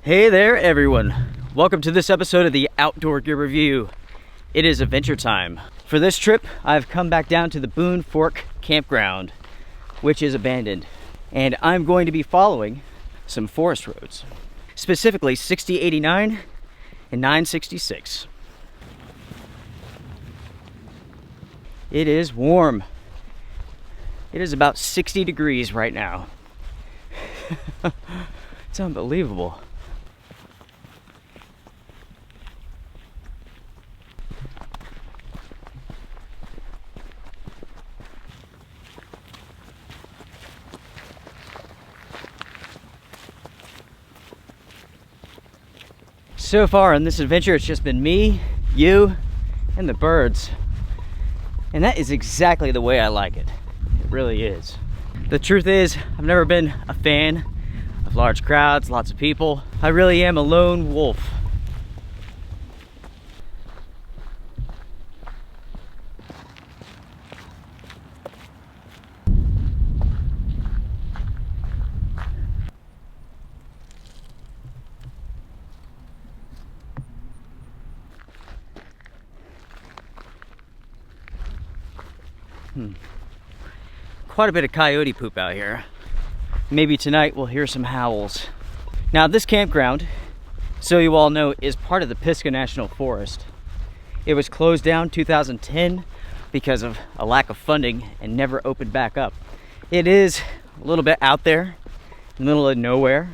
Hey there everyone, welcome to this episode of the Outdoor Gear Review. It is adventure time. For this trip, I've come back down to the Boone Fork campground, which is abandoned. And I'm going to be following some forest roads, specifically 6089 and 966. It is warm. It is about 60 degrees right now. It's unbelievable. So far on this adventure, it's just been me, you, and the birds. And that is exactly the way I like it. It really is. The truth is, I've never been a fan of large crowds, lots of people. I really am a lone wolf. Quite a bit of coyote poop out here. Maybe tonight we'll hear some howls. Now this campground, so you all know, is part of the Pisgah National Forest. It was closed down 2010 because of a lack of funding and never opened back up. It is a little bit out there, in the middle of nowhere.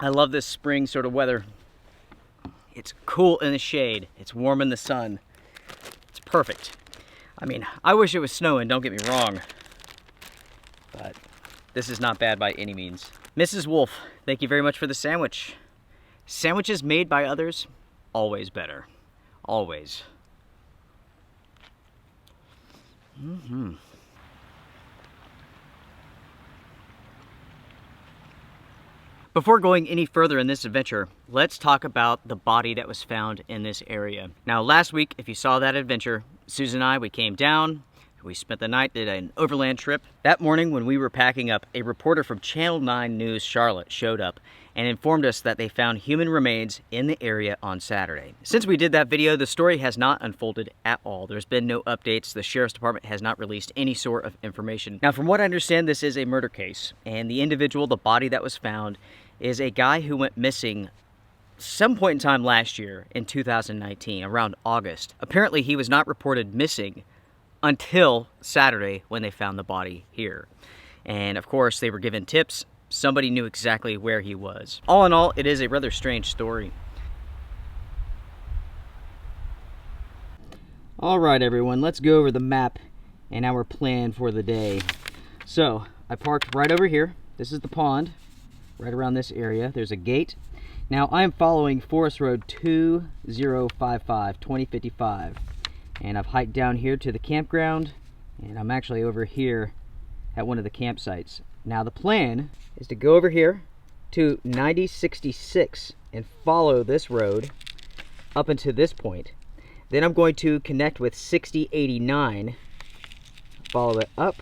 I love this spring sort of weather. It's cool in the shade. It's warm in the sun. It's perfect. I mean, I wish it was snowing, don't get me wrong. But this is not bad by any means. Mrs. Wolf, thank you very much for the sandwich. Sandwiches made by others, always better. Always. Before going any further in this adventure, let's talk about the body that was found in this area. Now last week, if you saw that adventure, Susan and I, we came down, we spent the night, did an overland trip. That morning when we were packing up, a reporter from Channel 9 News Charlotte showed up and informed us that they found human remains in the area on Saturday. Since we did that video, the story has not unfolded at all. There's been no updates. The Sheriff's Department has not released any sort of information. Now, from what I understand, this is a murder case, and the individual, the body that was found, is a guy who went missing some point in time last year in 2019, around August. Apparently, he was not reported missing until Saturday when they found the body here. And of course, they were given tips. Somebody knew exactly where he was. All in all, it is a rather strange story. All right, everyone, let's go over the map and our plan for the day. So, I parked right over here. This is the pond, right around this area. There's a gate. Now, I'm following Forest Road 2055, and I've hiked down here to the campground, and I'm actually over here at one of the campsites. Now, the plan is to go over here to 9066 and follow this road up until this point. Then I'm going to connect with 6089, follow it up,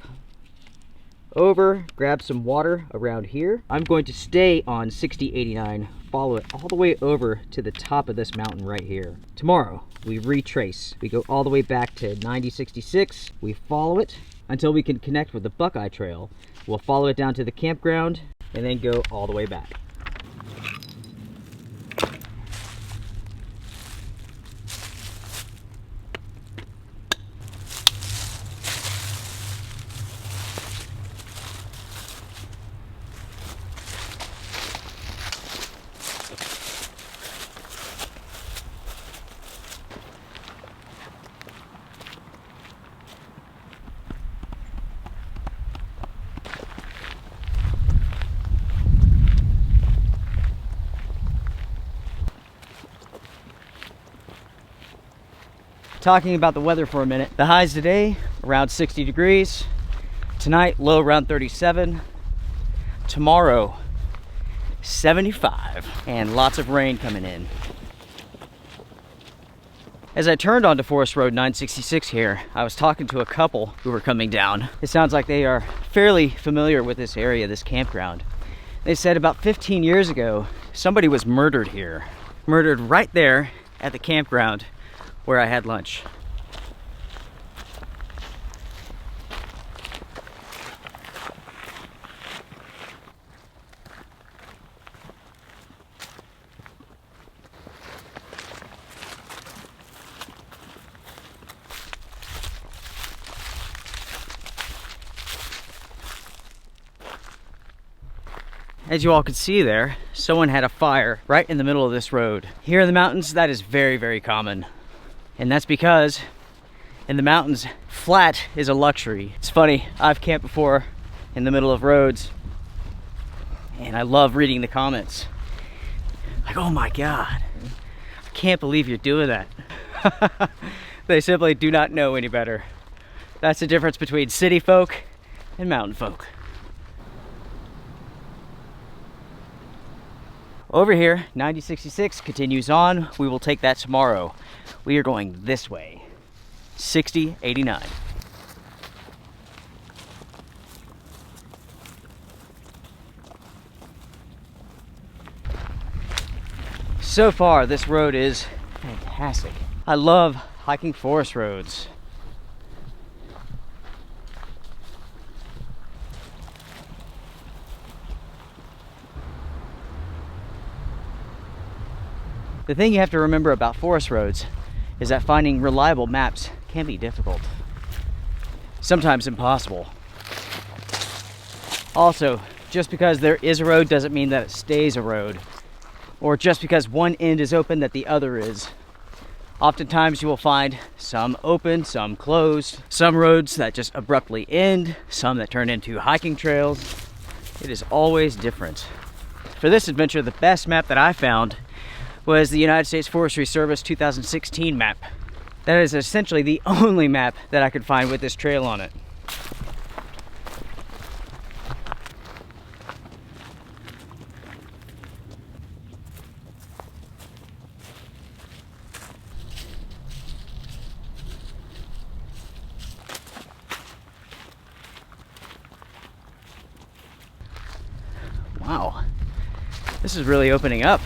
over, grab some water around here. I'm going to stay on 6089, follow it all the way over to the top of this mountain right here. Tomorrow, we retrace. We go all the way back to 9066, we follow it until we can connect with the Buckeye Trail. We'll follow it down to the campground and then go all the way back. talking about the weather for a minute. The highs today, around 60 degrees. Tonight, low around 37. Tomorrow, 75. And lots of rain coming in. As I turned onto Forest Road 966 here, I was talking to a couple who were coming down. It sounds like they are fairly familiar with this area, this campground. They said about 15 years ago, somebody was murdered here. Murdered right there at the campground where I had lunch. As you all can see there, someone had a fire right in the middle of this road. Here in the mountains, that is very, very common. And that's because in the mountains, flat is a luxury. It's funny, I've camped before in the middle of roads, and I love reading the comments. Like, oh my God, I can't believe you're doing that. They simply do not know any better. That's the difference between city folk and mountain folk. Over here, 9066 continues on. We will take that tomorrow. We are going this way, 6089. So far, this road is fantastic. I love hiking forest roads. The thing you have to remember about forest roads is that finding reliable maps can be difficult. Sometimes impossible. Also, just because there is a road doesn't mean that it stays a road. Or just because one end is open that the other is. Oftentimes you will find some open, some closed, some roads that just abruptly end, some that turn into hiking trails. It is always different. For this adventure, the best map that I found was the United States Forestry Service 2016 map. That is essentially the only map that I could find with this trail on it. Wow, this is really opening up.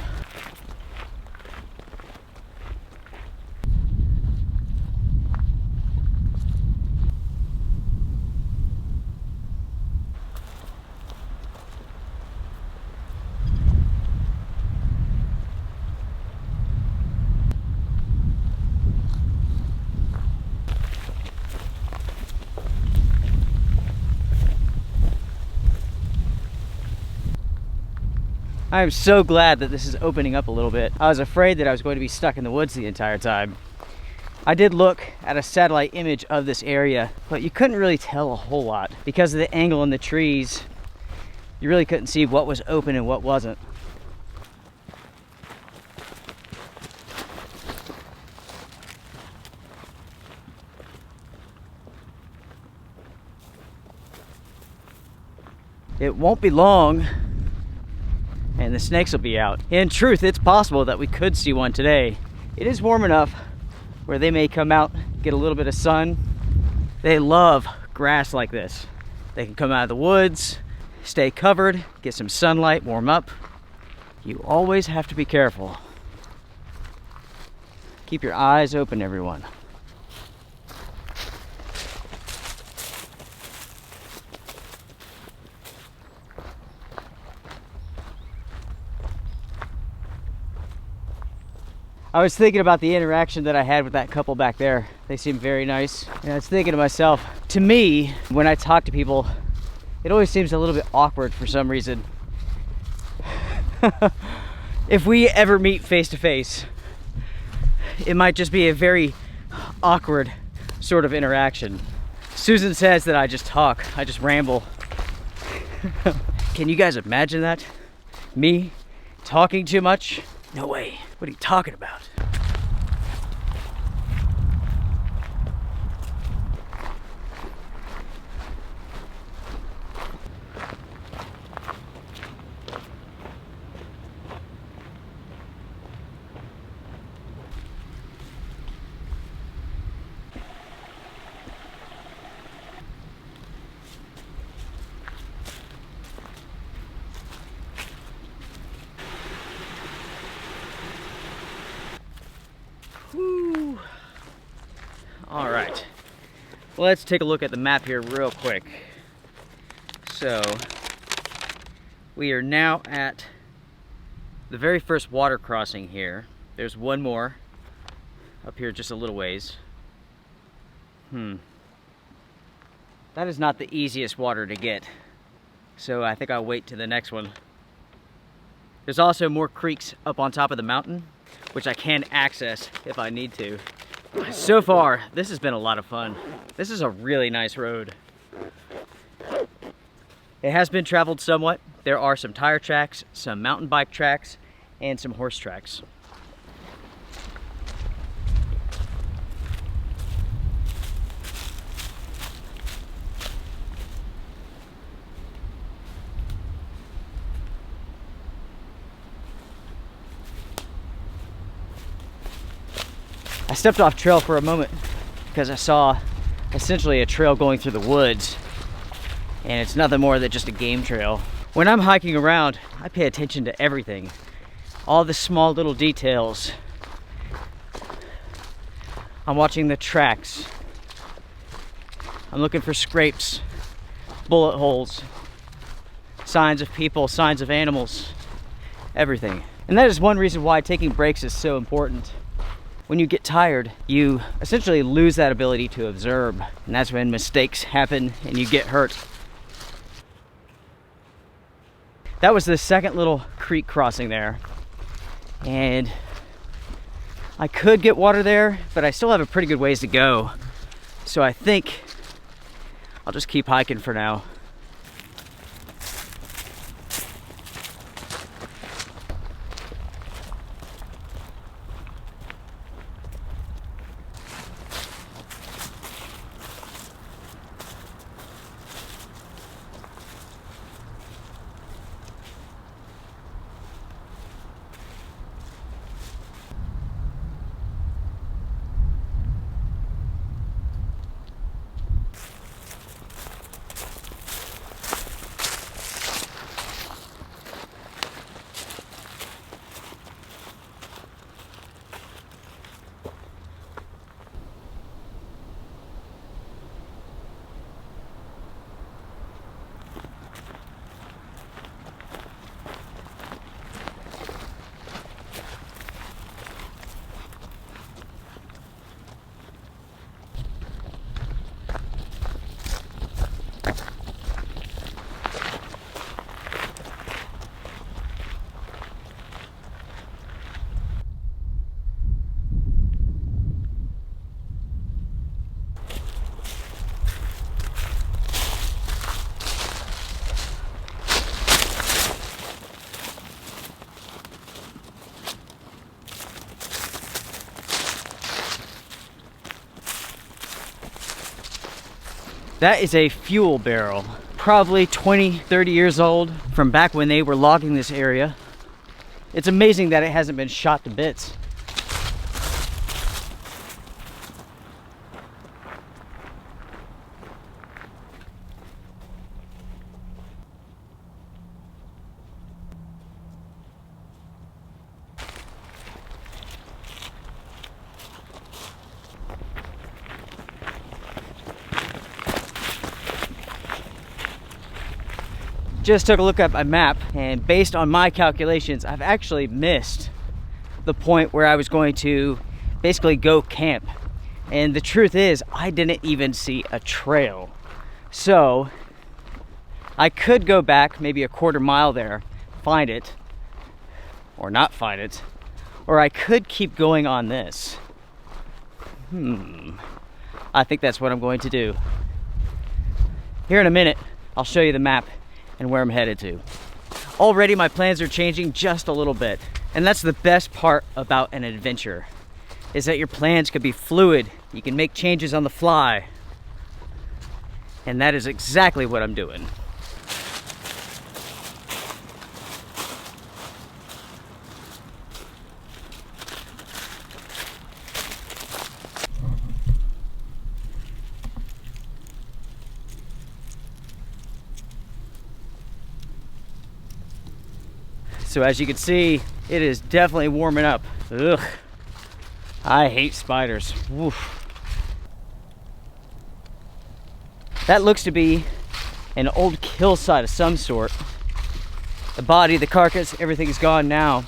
I am so glad that this is opening up a little bit. I was afraid that I was going to be stuck in the woods the entire time. I did look at a satellite image of this area, but you couldn't really tell a whole lot. Because of the angle in the trees, you really couldn't see what was open and what wasn't. It won't be long and the snakes will be out. In truth, it's possible that we could see one today. It is warm enough where they may come out, get a little bit of sun. They love grass like this. They can come out of the woods, stay covered, get some sunlight, warm up. You always have to be careful. Keep your eyes open, everyone. I was thinking about the interaction that I had with that couple back there. They seemed very nice. And I was thinking to myself, to me, when I talk to people, it always seems a little bit awkward for some reason. If we ever meet face to face, it might just be a very awkward sort of interaction. Susan says that I just talk, I just ramble. Can you guys imagine that? Me talking too much? No way. What are you talking about? Let's take a look at the map here real quick. So we are now at the very first water crossing here. There's one more up here just a little ways. That is not the easiest water to get, so I think I'll wait to the next one. There's also more creeks up on top of the mountain, which I can access if I need to. So far, this has been a lot of fun. This is a really nice road. It has been traveled somewhat. There are some tire tracks, some mountain bike tracks, and some horse tracks. I stepped off trail for a moment because I saw essentially a trail going through the woods, and it's nothing more than just a game trail. When I'm hiking around, I pay attention to everything, all the small little details. I'm watching the tracks. I'm looking for scrapes, bullet holes, signs of people, signs of animals, everything. And that is one reason why taking breaks is so important. When you get tired, you essentially lose that ability to observe, and that's when mistakes happen and you get hurt. That was the second little creek crossing there, and I could get water there, but I still have a pretty good ways to go, so I think I'll just keep hiking for now. That is a fuel barrel, probably 20, 30 years old, from back when they were logging this area. It's amazing that it hasn't been shot to bits. Just took a look at my map, and based on my calculations, I've actually missed the point where I was going to basically go camp. And the truth is, I didn't even see a trail. So I could go back maybe a quarter mile there, find it, or not find it, or I could keep going on this. I think that's what I'm going to do. Here in a minute, I'll show you the map and where I'm headed to. Already my plans are changing just a little bit, and that's the best part about an adventure, is that your plans can be fluid. You can make changes on the fly, and that is exactly what I'm doing. So as you can see, it is definitely warming up. Ugh, I hate spiders. Oof. That looks to be an old kill site of some sort. The body, the carcass, everything is gone now.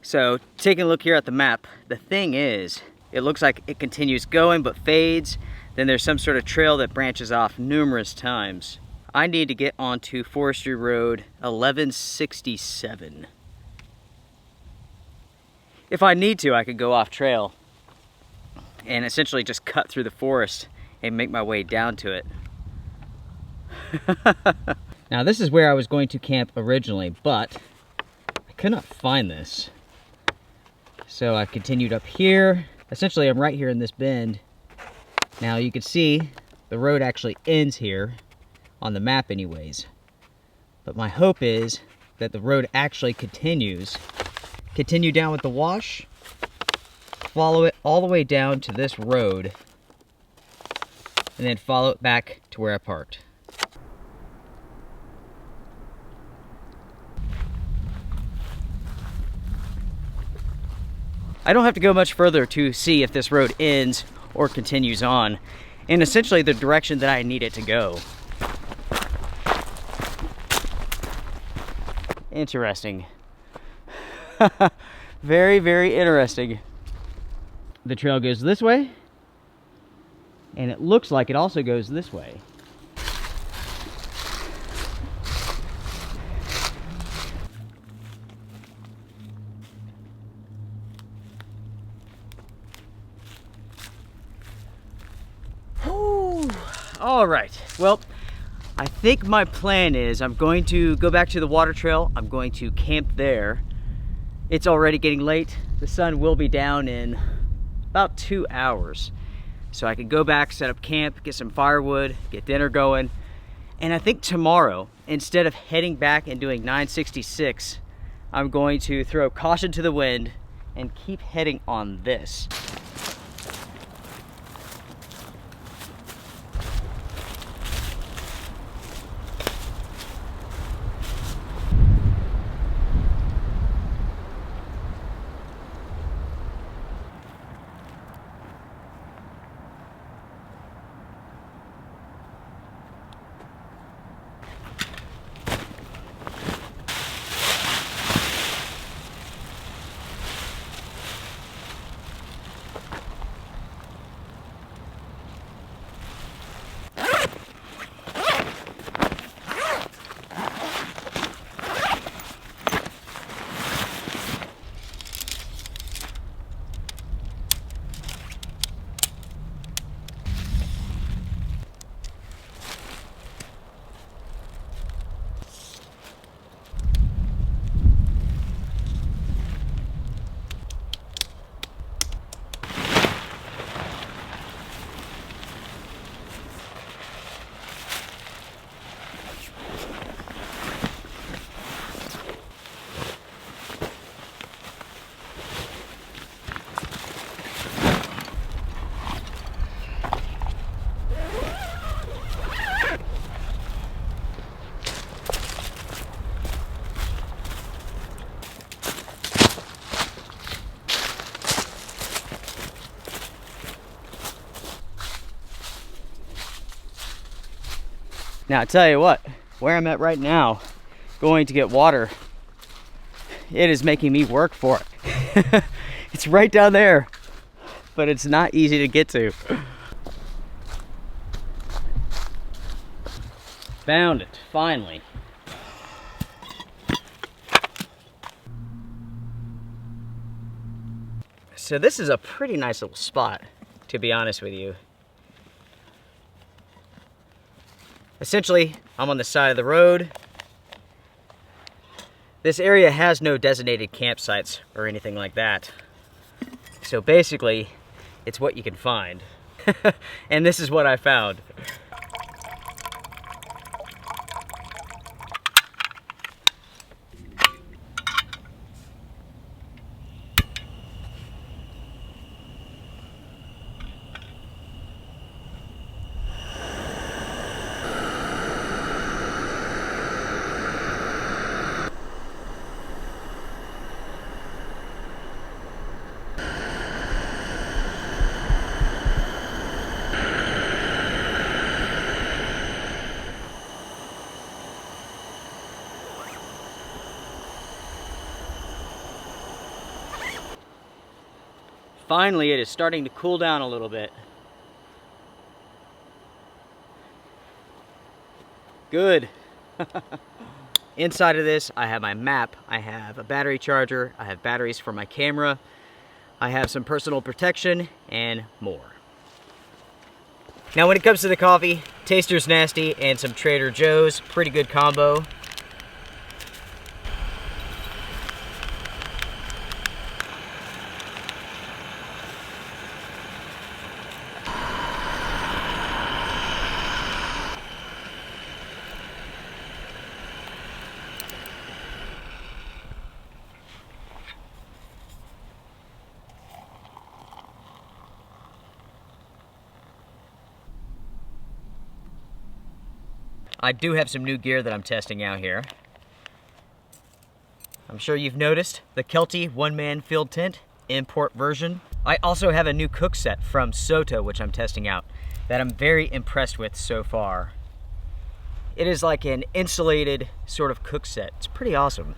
So, taking a look here at the map, the thing is, it looks like it continues going but fades. Then there's some sort of trail that branches off numerous times. I need to get onto Forestry Road 1167. If I need to, I could go off trail and essentially just cut through the forest and make my way down to it. Now this is where I was going to camp originally, but I could not find this. So I continued up here. Essentially I'm right here in this bend. Now you can see the road actually ends here on the map anyways. But my hope is that the road actually continues. Continue down with the wash, follow it all the way down to this road, and then follow it back to where I parked. I don't have to go much further to see if this road ends or continues on, in essentially the direction that I need it to go. Interesting. Very, very interesting. The trail goes this way, and it looks like it also goes this way. All right, well, I think my plan is I'm going to go back to the water trail. I'm going to camp there. It's already getting late. The sun will be down in about 2 hours. So I can go back, set up camp, get some firewood, get dinner going. And I think tomorrow, instead of heading back and doing 966, I'm going to throw caution to the wind and keep heading on this. Now I tell you what, where I'm at right now, going to get water, it is making me work for it. It's right down there, but it's not easy to get to. Found it, finally. So this is a pretty nice little spot, to be honest with you. Essentially, I'm on the side of the road. This area has no designated campsites or anything like that. So basically, it's what you can find. And this is what I found. Finally, it is starting to cool down a little bit. Good. Inside of this, I have my map, I have a battery charger, I have batteries for my camera, I have some personal protection, and more. Now when it comes to the coffee, Taster's Nasty and some Trader Joe's, pretty good combo. I do have some new gear that I'm testing out here. I'm sure you've noticed the Kelty one-man field tent, import version. I also have a new cook set from SOTO, which I'm testing out, that I'm very impressed with so far. It is like an insulated sort of cook set. It's pretty awesome.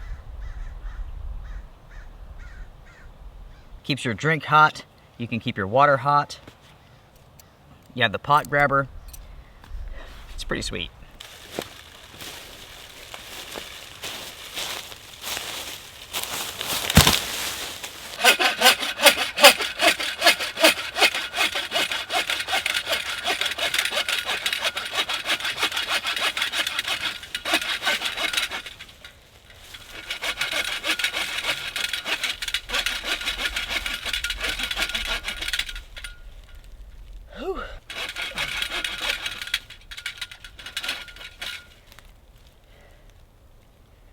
Keeps your drink hot. You can keep your water hot. You have the pot grabber. It's pretty sweet.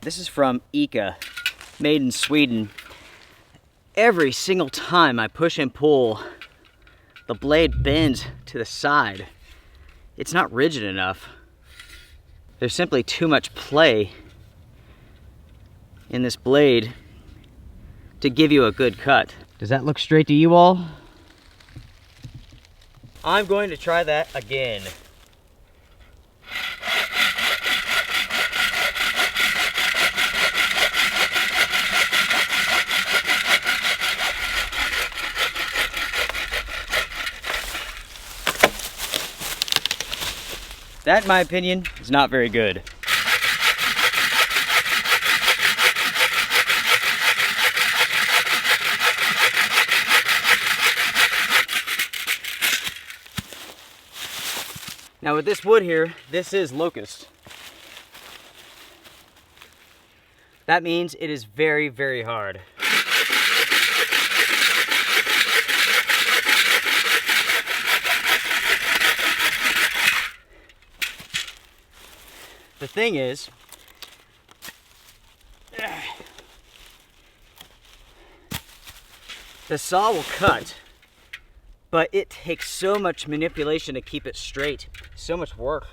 This is from Yekka, made in Sweden. Every single time I push and pull, the blade bends to the side. It's not rigid enough. There's simply too much play in this blade to give you a good cut. Does that look straight to you all? I'm going to try that again. That, in my opinion, is not very good. Now with this wood here, this is locust. That means it is very, very hard. The thing is, the saw will cut, but it takes so much manipulation to keep it straight, so much work.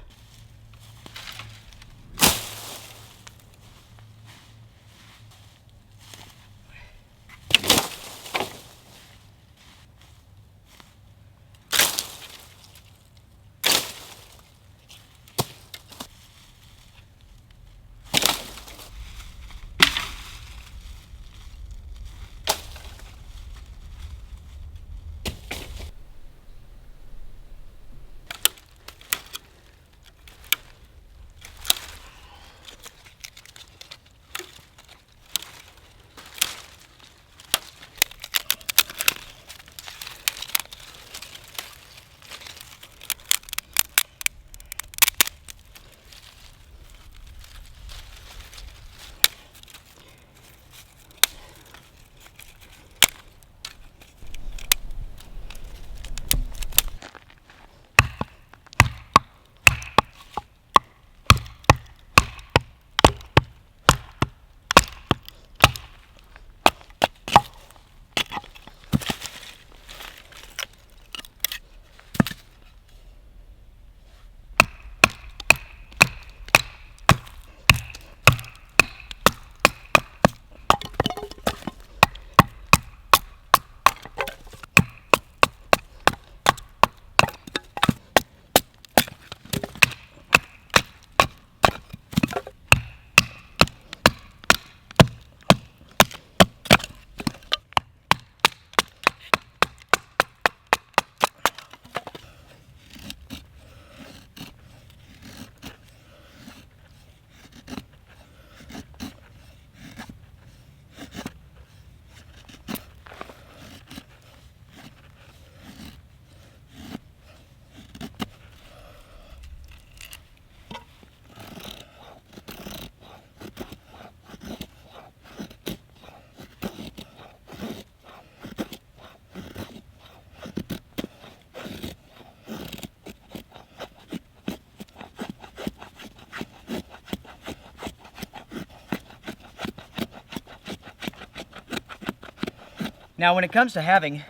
Now, when it comes to having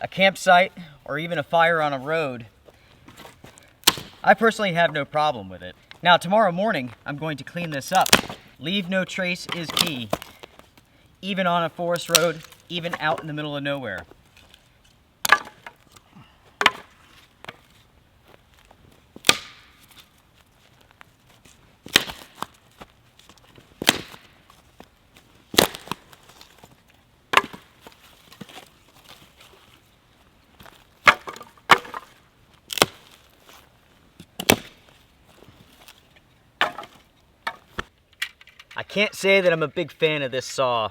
a campsite or even a fire on a road, I personally have no problem with it. Now, tomorrow morning, I'm going to clean this up. Leave no trace is key, even on a forest road, even out in the middle of nowhere. I can't say that I'm a big fan of this saw.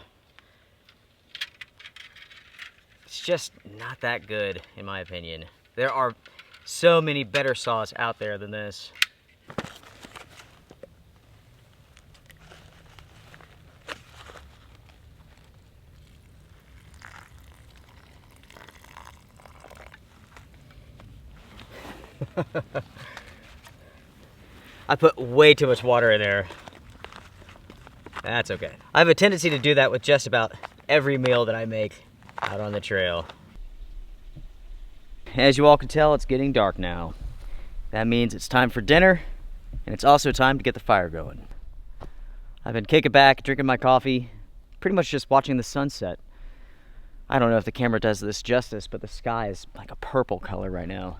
It's just not that good, in my opinion. There are so many better saws out there than this. I put way too much water in there. That's okay. I have a tendency to do that with just about every meal that I make out on the trail. As you all can tell, it's getting dark now. That means it's time for dinner, and it's also time to get the fire going. I've been kicking back, drinking my coffee, pretty much just watching the sunset. I don't know if the camera does this justice, but the sky is like a purple color right now.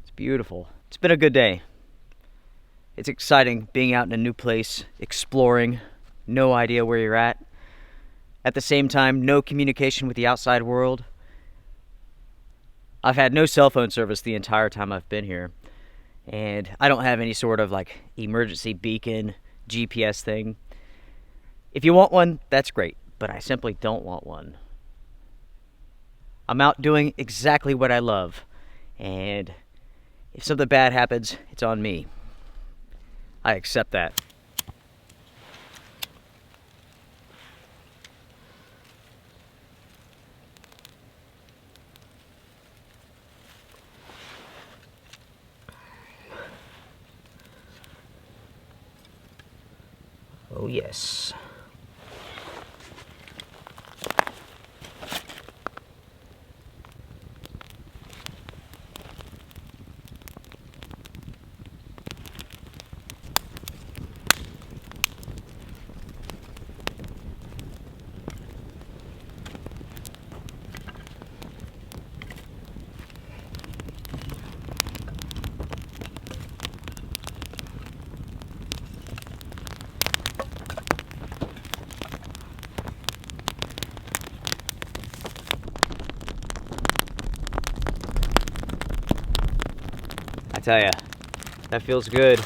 It's beautiful. It's been a good day. It's exciting being out in a new place, exploring, no idea where you're at. At the same time, no communication with the outside world. I've had no cell phone service the entire time I've been here. And I don't have any sort of like emergency beacon, GPS thing. If you want one, that's great, but I simply don't want one. I'm out doing exactly what I love. And if something bad happens, it's on me. I accept that. Oh yes. I tell ya, that feels good.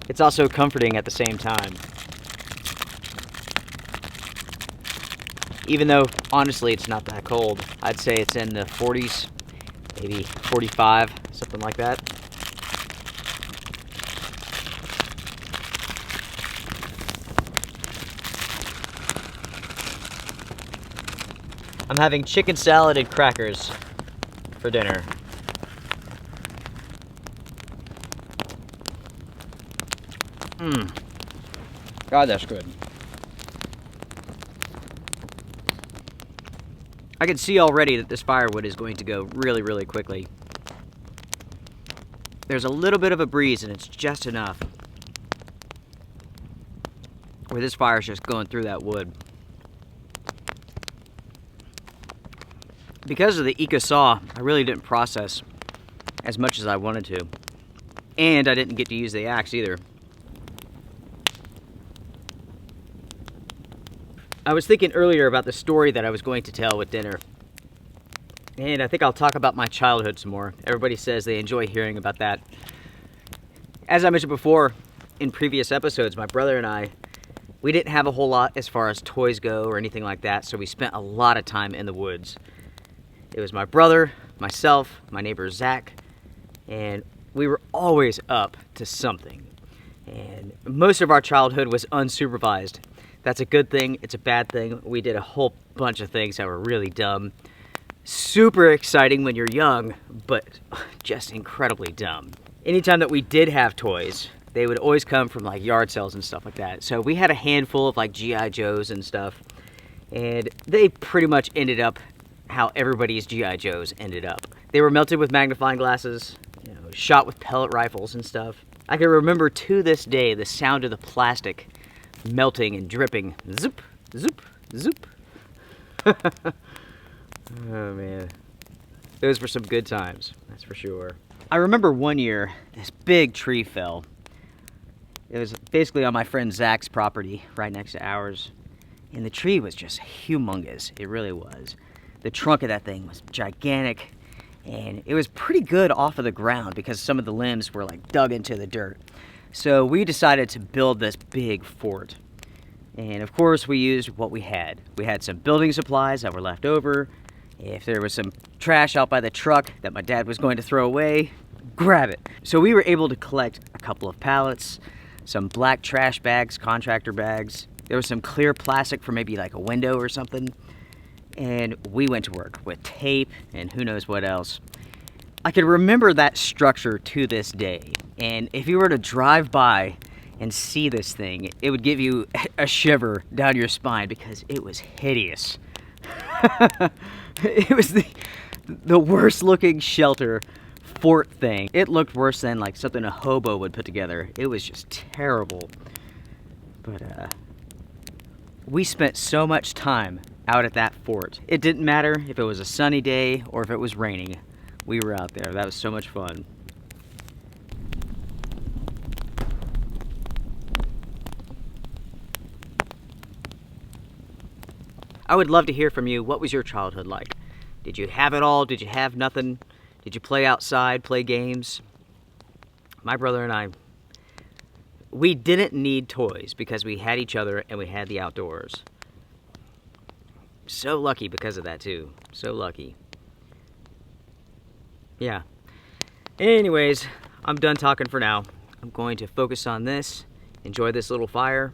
It's also comforting at the same time. Even though, honestly, it's not that cold. I'd say it's in the 40s, maybe 45, something like that. I'm having chicken salad and crackers for dinner. God, that's good. I can see already that this firewood is going to go really, really quickly. There's a little bit of a breeze, and it's just enough where this fire's just going through that wood. Because of the Yekka saw, I really didn't process as much as I wanted to. And I didn't get to use the axe either. I was thinking earlier about the story that I was going to tell with dinner. And I think I'll talk about my childhood some more. Everybody says they enjoy hearing about that. As I mentioned before in previous episodes, my brother and I, we didn't have a whole lot as far as toys go or anything like that, so we spent a lot of time in the woods. It was my brother, myself, my neighbor Zach, and we were always up to something. And most of our childhood was unsupervised. That's a good thing, it's a bad thing. We did a whole bunch of things that were really dumb. Super exciting when you're young, but just incredibly dumb. Anytime that we did have toys, they would always come from like yard sales and stuff like that. So we had a handful of like G.I. Joes and stuff. And they pretty much ended up how everybody's G.I. Joes ended up. They were melted with magnifying glasses, you know, shot with pellet rifles and stuff. I can remember to this day the sound of the plastic melting and dripping. Zoop, zoop, zoop. Oh man. Those were some good times, that's for sure. I remember one year, this big tree fell. It was basically on my friend Zach's property, right next to ours. And the tree was just humongous, it really was. The trunk of that thing was gigantic, and it was pretty good off of the ground because some of the limbs were like dug into the dirt. So we decided to build this big fort. And of course we used what we had. We had some building supplies that were left over. If there was some trash out by the truck that my dad was going to throw away, grab it. So we were able to collect a couple of pallets, some black trash bags, contractor bags. There was some clear plastic for maybe like a window or something. And we went to work with tape and who knows what else. I can remember that structure to this day. And if you were to drive by and see this thing, it would give you a shiver down your spine because it was hideous. It was the worst looking shelter fort thing. It looked worse than like something a hobo would put together. It was just terrible. But we spent so much time out at that fort. It didn't matter if it was a sunny day or if it was raining. We were out there. That was so much fun. I would love to hear from you. What was your childhood like? Did you have it all? Did you have nothing? Did you play outside, play games? My brother and I, we didn't need toys because we had each other and we had the outdoors. So lucky because of that too. So lucky. Yeah. Anyways, I'm done talking for now. I'm going to focus on this, enjoy this little fire.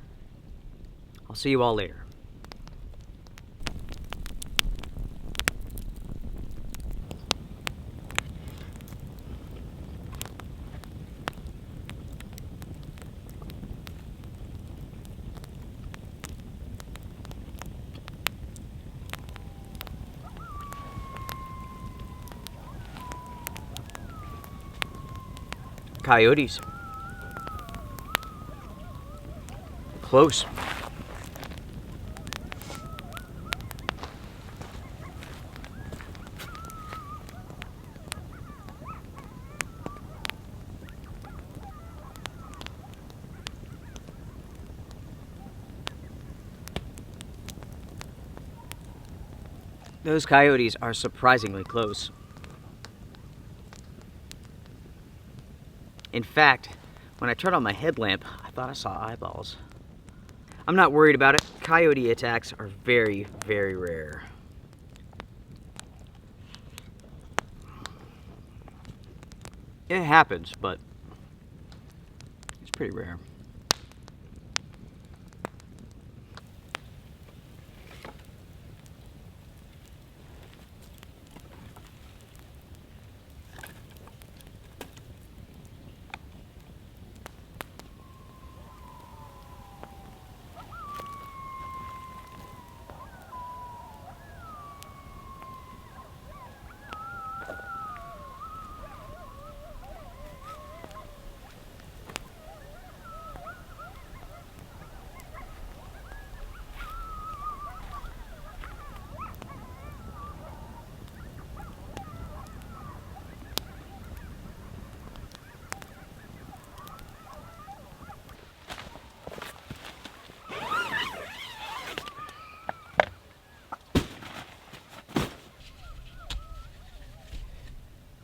I'll see you all later. Coyotes. Close. Those coyotes are surprisingly close. In fact, when I turned on my headlamp, I thought I saw eyeballs. I'm not worried about it. Coyote attacks are very, very rare. It happens, but it's pretty rare.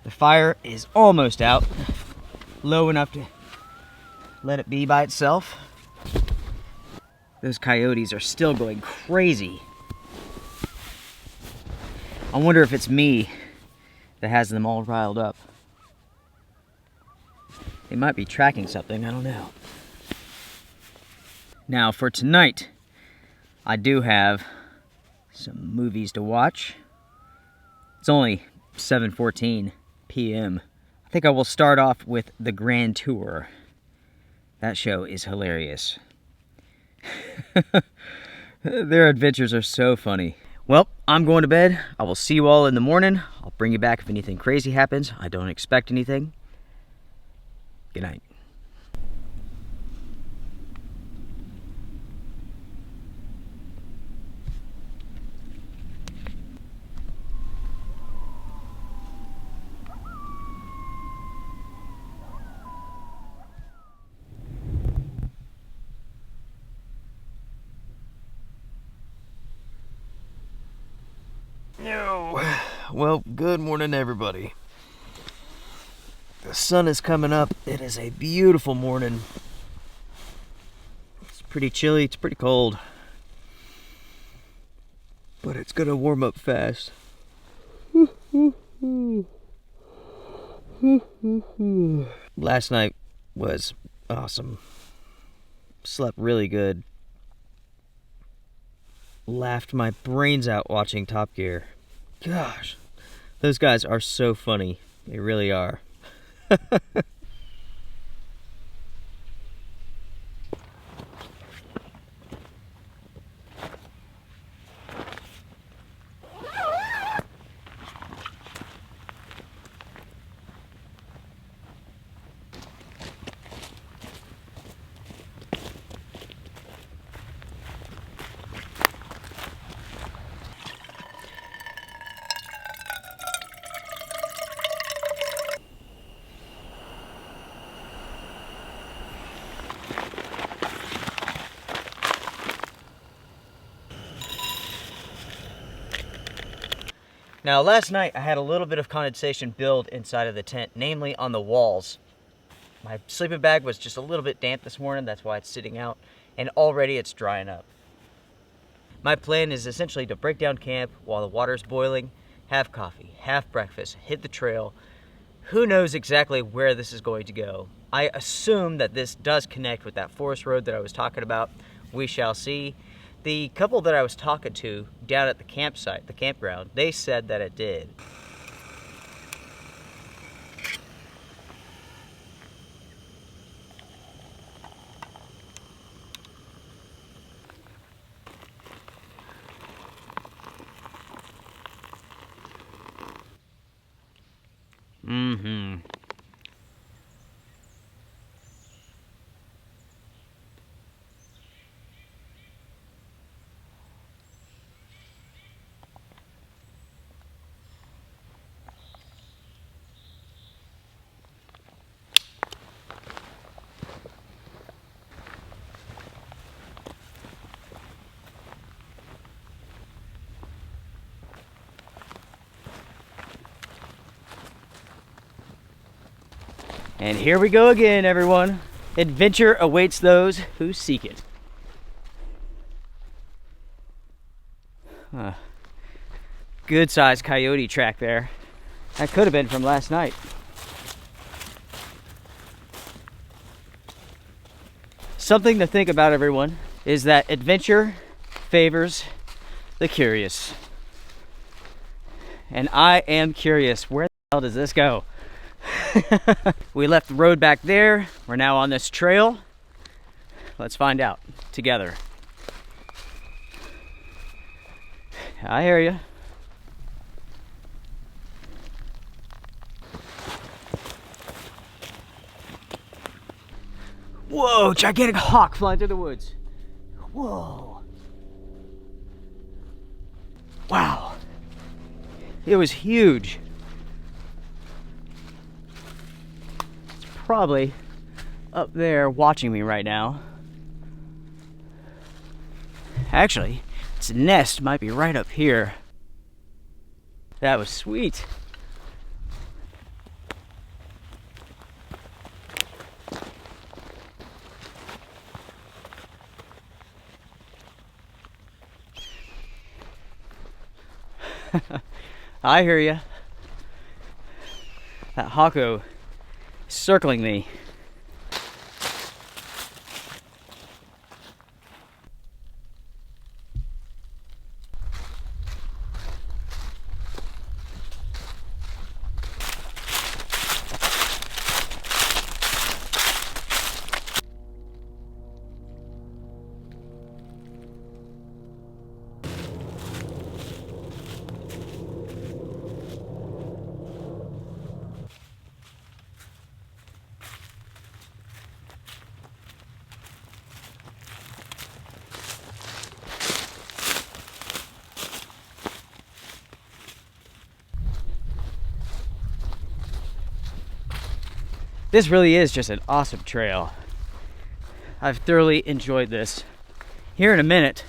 The fire is almost out, low enough to let it be by itself. Those coyotes are still going crazy. I wonder if it's me that has them all riled up. They might be tracking something, I don't know. Now for tonight, I do have some movies to watch. It's only 7:14 p.m. I think I will start off with The Grand Tour. That show is hilarious. Their adventures are so funny. Well, I'm going to bed. I will see you all in the morning. I'll bring you back if anything crazy happens. I don't expect anything. Good night. Well, good morning, everybody. The sun is coming up. It is a beautiful morning. It's pretty chilly. It's pretty cold. But it's gonna warm up fast. Last night was awesome. Slept really good. Laughed my brains out watching Top Gear. Gosh, those guys are so funny. They really are. Now, last night I had a little bit of condensation build inside of the tent, namely on the walls. My sleeping bag was just a little bit damp this morning, that's why it's sitting out, and already it's drying up. My plan is essentially to break down camp while the water's boiling, have coffee, have breakfast, hit the trail. Who knows exactly where this is going to go? I assume that this does connect with that forest road that I was talking about. We shall see. The couple that I was talking to down at the campsite, the campground, they said that it did. And here we go again, everyone. Adventure awaits those who seek it. Good sized coyote track there. That could have been from last night. Something to think about, everyone, is that adventure favors the curious. And I am curious, where the hell does this go? We left the road back there. We're now on this trail. Let's find out together. I hear you. Whoa, gigantic hawk flying through the woods. Whoa. Wow. It was huge. It's probably up there watching me right now. Actually, its nest might be right up here. That was sweet. I hear ya. That hawko is circling me. This really is just an awesome trail. I've thoroughly enjoyed this. Here in a minute,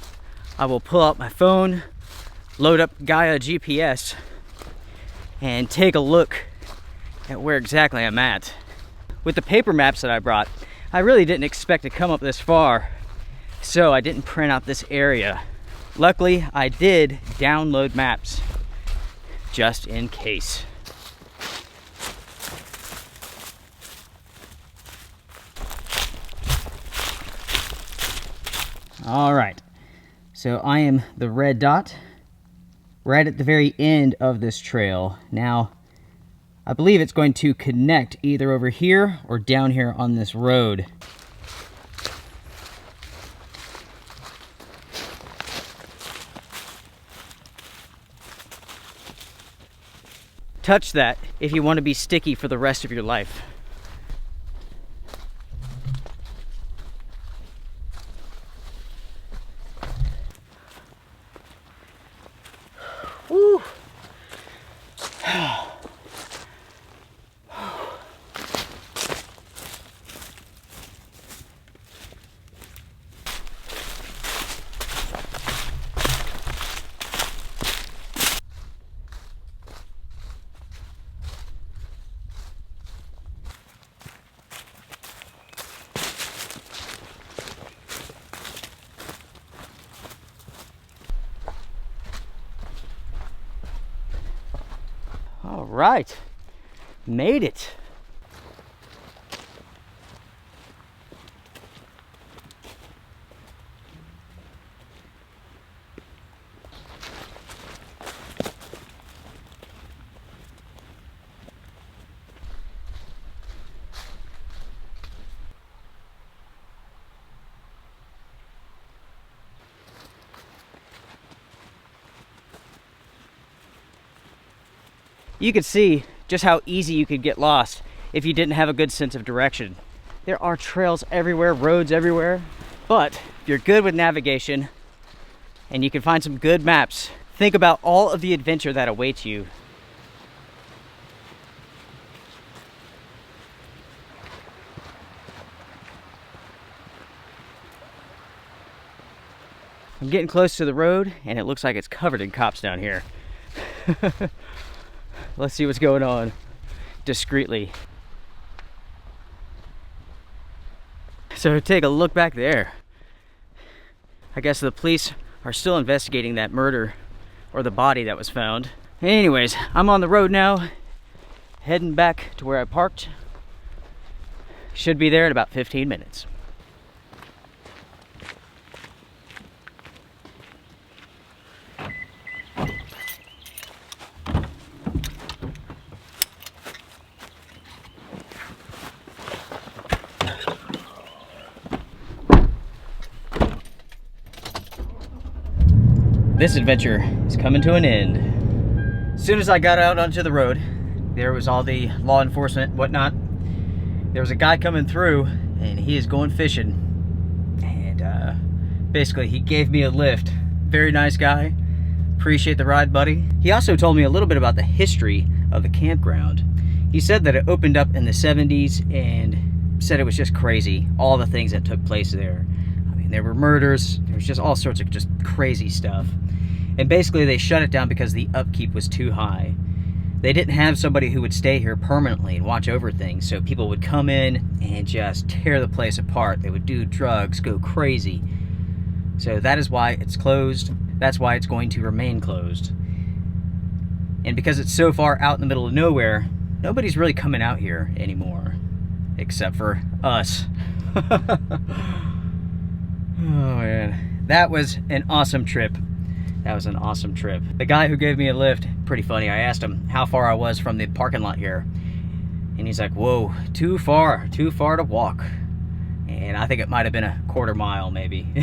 I will pull out my phone, load up Gaia GPS, and take a look at where exactly I'm at. With the paper maps that I brought, I really didn't expect to come up this far, so I didn't print out this area. Luckily, I did download maps, just in case. All right, so I am the red dot right at the very end of this trail. Now, I believe it's going to connect either over here or down here on this road. Touch that if you want to be sticky for the rest of your life. Woo. All right, made it. You could see just how easy you could get lost if you didn't have a good sense of direction. There are trails everywhere, roads everywhere, but if you're good with navigation and you can find some good maps, think about all of the adventure that awaits you. I'm getting close to the road and it looks like it's covered in cops down here. Let's see what's going on discreetly. So take a look back there. I guess the police are still investigating that murder or the body that was found. Anyways, I'm on the road now, heading back to where I parked. Should be there in about 15 minutes. This adventure is coming to an end. As soon as I got out onto the road, there was all the law enforcement, whatnot. There was a guy coming through and he is going fishing. And basically he gave me a lift. Very nice guy. Appreciate the ride, buddy. He also told me a little bit about the history of the campground. He said that it opened up in the 70s and said it was just crazy. All the things that took place there. I mean, there were murders. There was just all sorts of just crazy stuff. And basically they shut it down because the upkeep was too high. They didn't have somebody who would stay here permanently and watch over things, so people would come in and just tear the place apart. They would do drugs, go crazy. So that is why it's closed. That's why it's going to remain closed. And because it's so far out in the middle of nowhere, nobody's really coming out here anymore, except for us. Oh man, that was an awesome trip. That was an awesome trip. The guy who gave me a lift, pretty funny. I asked him how far I was from the parking lot here. And he's like, whoa, too far to walk. And I think it might have been a quarter mile, maybe. Oh,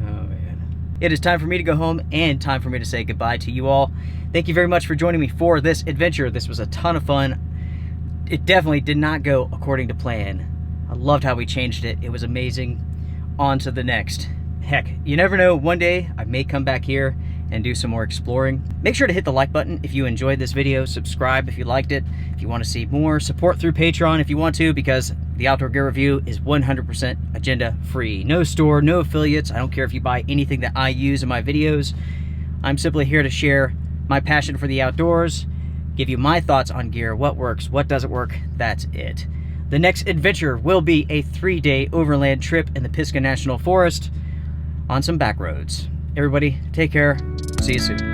man. It is time for me to go home and time for me to say goodbye to you all. Thank you very much for joining me for this adventure. This was a ton of fun. It definitely did not go according to plan. I loved how we changed it. It was amazing. On to the next. Heck, you never know, one day I may come back here and do some more exploring. Make sure to hit the like button if you enjoyed this video, subscribe if you liked it, if you want to see more, support through Patreon if you want to, because the outdoor gear review is 100% agenda free. No store, no affiliates. I don't care if you buy anything that I use in my videos. I'm simply here to share my passion for the outdoors, give you my thoughts on gear, what works, what doesn't work, that's it. The next adventure will be a 3-day overland trip in the Pisgah National Forest on some back roads. Everybody, take care. See you soon.